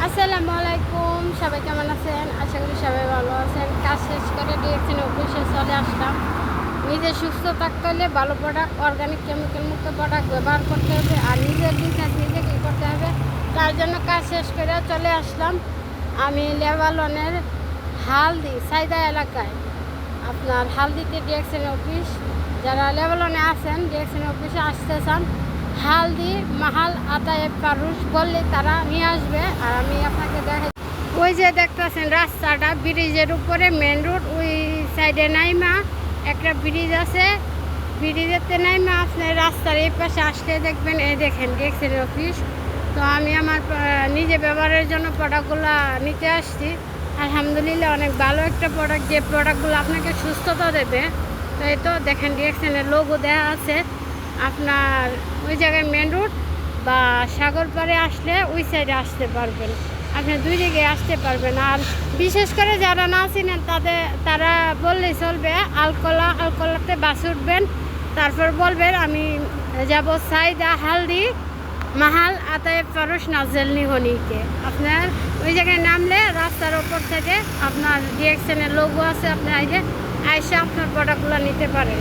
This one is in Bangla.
আসসালামু আলাইকুম, সবাই কেমন আছেন? আশা করি সবাই ভালো আছেন। কাজ শেষ করে ডিএক্সএন অফিসে চলে আসলাম। নিজে সুস্থ থাকতে হলে ভালো প্রোডাক্ট, অর্গানিক কেমিক্যাল মুক্ত প্রোডাক্ট ব্যবহার করতে হবে আর নিজের বিজনেস নিজেকেই করতে হবে। তার জন্য কাজ শেষ করে চলে আসলাম আমি লেবালনের হালদি সাইদা এলাকায়। আপনার হালদিতে ডিএক্সএন অফিস, যারা লেবালনে আছেন ডিএক্সএন অফিসে আসতে চান, হালদি মাহাল আতায়েব ফারুস বললে তারা নিয়ে আসবে। আর আমি আপনাকে দেখাই, ওই যে দেখতেছেন রাস্তাটা, ব্রিজের উপরে মেন রোড, ওই সাইডে নাইমা একটা ব্রিজ আছে, ব্রিজেতে নাইমা আপনার রাস্তার এই পাশে আসলে দেখবেন, এই দেখেন ডিএক্সএন অফিস। তো আমি আমার নিজে ব্যবহারের জন্য প্রোডাক্টগুলো নিতে আসছি। আলহামদুলিল্লাহ অনেক ভালো একটা প্রোডাক্ট, যে প্রোডাক্টগুলো আপনাকে সুস্থতা দেবে। তো এই তো দেখেন ডিএক্সএনের লোগো দেওয়া আছে। আপনার ওই জায়গায় মেন রোড বা সাগর পাড়ে আসলে ওই সাইডে আসতে পারবেন, আপনি দুই দিকে আসতে পারবেন। আর বিশেষ করে যারা না চিনেন তারা বললেই চলবে, আলকলাতে বাস উঠবেন, তারপর বলবেন আমি যাব সাইদা হালদি মাহাল আতায়েব ফারুস নাজেল নিহনিকে। আপনার ওই জায়গায় নামলে রাস্তার ওপর থেকে আপনার ডিএক্সএনের লোগো আছে, আপনি আইসে আপনার প্রোডাক্টগুলো নিতে পারেন।